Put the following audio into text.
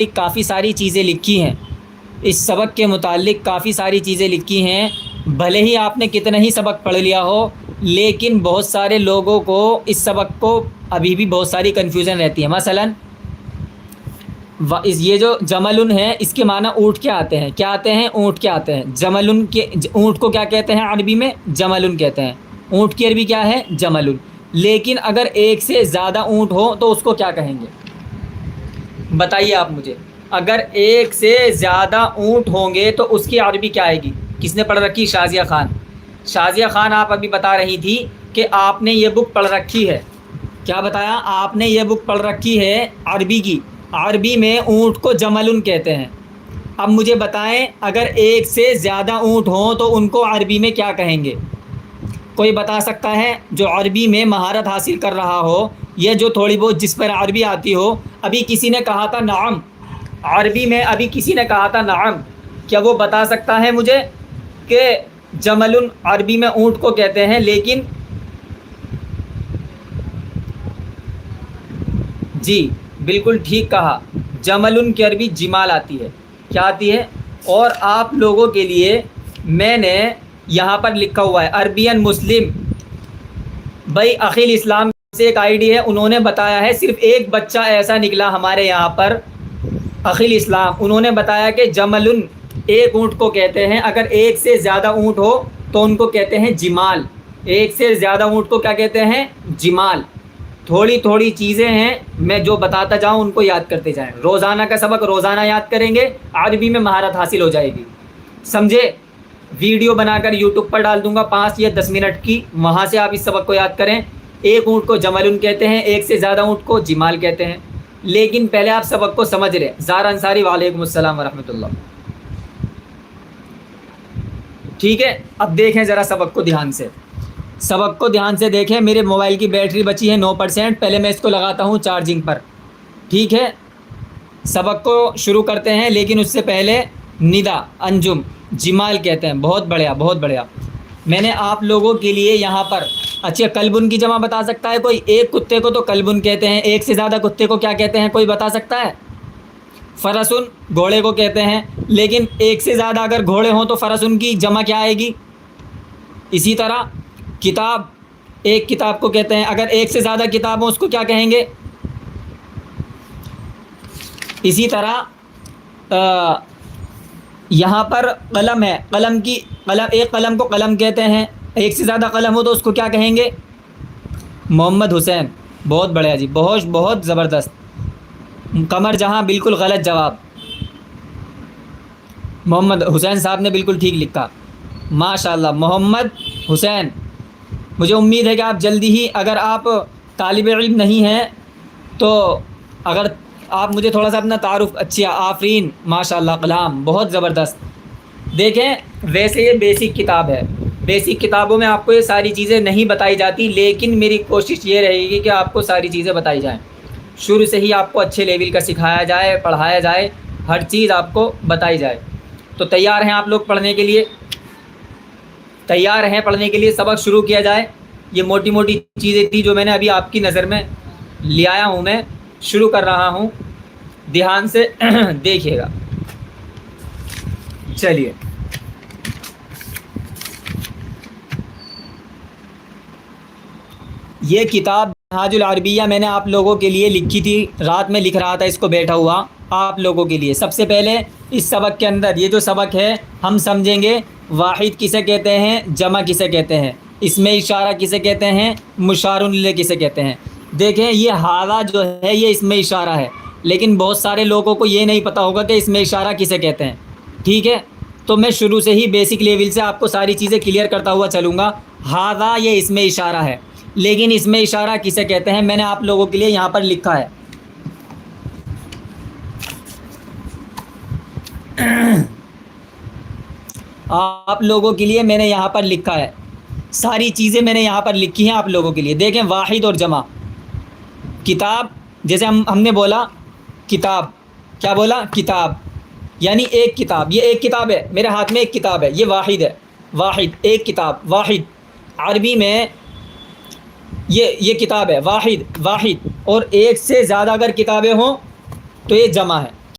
کافی ساری چیزیں لکھی ہیں، اس سبق کے متعلق کافی ساری چیزیں لکھی ہیں. بھلے ہی آپ نے کتنا ہی سبق پڑھ لیا ہو، لیکن بہت سارے لوگوں کو اس سبق کو ابھی بھی بہت ساری کنفیوژن رہتی ہے. مثلاً یہ جو جمل ہے، اس کے معنی اونٹ کیا آتے ہیں؟ کیا آتے ہیں؟ اونٹ کیا آتے ہیں؟ جمل کے اونٹ کو کیا کہتے ہیں عربی میں؟ جمل کہتے ہیں. اونٹ کی عربی کیا ہے؟ جمل. لیکن اگر ایک سے زیادہ اونٹ ہو تو اس کو کیا کہیں گے؟ بتائیے آپ مجھے. اگر ایک سے زیادہ اونٹ ہوں گے تو اس کی عربی کیا آئے گی؟ کس نے پڑھ رکھی؟ شازیہ خان. شازیہ خان، آپ ابھی بتا رہی تھی کہ آپ نے یہ بک پڑھ رکھی ہے. کیا بتایا؟ آپ نے یہ بک پڑھ رکھی ہے عربی کی. عربی میں اونٹ کو جمل کہتے ہیں. اب مجھے بتائیں، اگر ایک سے زیادہ اونٹ ہوں تو ان کو عربی میں کیا کہیں گے؟ کوئی بتا سکتا ہے جو عربی میں مہارت حاصل کر رہا ہو، یہ جو تھوڑی بہت جس پر عربی آتی ہو؟ ابھی کسی نے کہا تھا نعم، عربی میں ابھی کسی نے کہا تھا نعم. کیا وہ بتا سکتا ہے مجھے کہ جمل عربی میں اونٹ کو کہتے ہیں؟ لیکن جی بالکل ٹھیک کہا، جمل کی عربی جمال آتی ہے. کیا آتی ہے؟ اور آپ لوگوں کے لیے میں نے یہاں پر لکھا ہوا ہے عربین مسلم. بھائی اخیل اسلام سے ایک آئی ڈی ہے، انہوں نے بتایا ہے صرف ایک بچہ ایسا نکلا ہمارے یہاں پر، اخیل اسلام، انہوں نے بتایا کہ جمل ایک اونٹ کو کہتے ہیں. اگر ایک سے زیادہ اونٹ ہو تو ان کو کہتے ہیں جمال. ایک سے زیادہ اونٹ کو کیا کہتے ہیں؟ جمال. تھوڑی تھوڑی چیزیں ہیں، میں جو بتاتا جاؤں ان کو یاد کرتے جائیں. روزانہ کا سبق روزانہ یاد کریں گے، عربی میں مہارت حاصل ہو جائے گی. سمجھے؟ ویڈیو بنا کر یوٹیوب پر ڈال دوں گا 5 یا 10 منٹ کی، وہاں سے آپ اس سبق کو یاد کریں. ایک اونٹ کو جمل کہتے ہیں، ایک سے زیادہ اونٹ کو جمال کہتے ہیں. لیکن پہلے آپ سبق کو سمجھ لیں. زارا انصاری، وعلیکم السلام ورحمۃ اللہ. ٹھیک ہے، اب دیکھیں ذرا سبق کو دھیان سے. سبق کو دھیان سے دیکھیں. میرے موبائل کی بیٹری بچی ہے 9%. پہلے میں اس کو لگاتا ہوں چارجنگ پر. ٹھیک ہے، سبق کو شروع کرتے ہیں. لیکن اس سے پہلے ندا، انجم، جمال کہتے ہیں. بہت بڑھیا، بہت بڑھیا. میں نے آپ لوگوں کے لیے یہاں پر اچھا کلبن کی جمع بتا سکتا ہے کوئی؟ ایک کتے کو تو کلبن کہتے ہیں، ایک سے زیادہ کتے کو کیا کہتے ہیں؟ کوئی بتا سکتا ہے؟ فرسن، گھوڑے کو کہتے ہیں. لیکن ایک سے زیادہ اگر گھوڑے ہوں تو فرسن کی جمع کیا آئے گی؟ اسی طرح کتاب، ایک کتاب کو کہتے ہیں. اگر ایک سے زیادہ کتاب ہوں اس کو کیا کہیں گے؟ اسی طرح یہاں پر قلم ہے، ایک قلم کو قلم کہتے ہیں. ایک سے زیادہ قلم ہو تو اس کو کیا کہیں گے؟ محمد حسین، بہت بڑھیا جی، بہت بہت زبردست. قمر جہاں، بالکل غلط جواب. محمد حسین صاحب نے بالکل ٹھیک لکھا، ماشاء اللہ. محمد حسین، مجھے امید ہے کہ آپ جلدی ہی، اگر آپ طالب علم نہیں ہیں تو اگر آپ مجھے تھوڑا سا اپنا تعارف. اچھا، آفرین، ماشاء اللہ، کلام، بہت زبردست. دیکھیں ویسے یہ بیسک کتاب ہے، بیسک کتابوں میں آپ کو یہ ساری چیزیں نہیں بتائی جاتی، لیکن میری کوشش یہ رہے گی کہ آپ کو ساری چیزیں بتائی جائیں. شروع سے ہی آپ کو اچھے لیول کا سکھایا جائے، پڑھایا جائے، ہر چیز آپ کو بتائی جائے. تو تیار ہیں آپ لوگ پڑھنے کے لیے؟ تیار ہیں پڑھنے کے لیے؟ سبق شروع کیا جائے. یہ موٹی موٹی چیزیں تھیں جو میں نے ابھی آپ کی نظر میں لے آیا ہوں. میں شروع کر رہا ہوں، دھیان سے دیکھیے گا. چلیے، یہ کتاب منہاج العربیہ میں نے آپ لوگوں کے لیے لکھی تھی. رات میں لکھ رہا تھا اس کو بیٹھا ہوا آپ لوگوں کے لیے. سب سے پہلے اس سبق کے اندر یہ جو سبق ہے ہم سمجھیں گے واحد کسے کہتے ہیں، جمع کسے کہتے ہیں، اسم اشارہ کسے کہتے ہیں، مشار الیہ کسے کہتے ہیں. دیکھیں یہ حاذا جو ہے یہ اسم اشارہ ہے، لیکن بہت سارے لوگوں کو یہ نہیں پتہ ہوگا کہ اسم اشارہ کسے کہتے ہیں. ٹھیک ہے، تو میں شروع سے ہی بیسک لیول سے آپ کو ساری چیزیں کلیئر کرتا ہوا چلوں گا. حاذا یہ اسم اشارہ ہے، لیکن اس میں اشارہ کسے کہتے ہیں میں نے آپ لوگوں کے لیے یہاں پر لکھا ہے. آپ لوگوں کے لیے میں نے یہاں پر لکھا ہے، ساری چیزیں میں نے یہاں پر لکھی ہیں آپ لوگوں کے لیے. دیکھیں واحد اور جمع. کتاب، جیسے ہم نے بولا کتاب، کیا بولا؟ کتاب، یعنی ایک کتاب. یہ ایک کتاب ہے، میرے ہاتھ میں ایک کتاب ہے، یہ واحد ہے. واحد، ایک کتاب، واحد. عربی میں یہ کتاب ہے، واحد، واحد. اور ایک سے زیادہ اگر کتابیں ہوں تو یہ جمع ہے.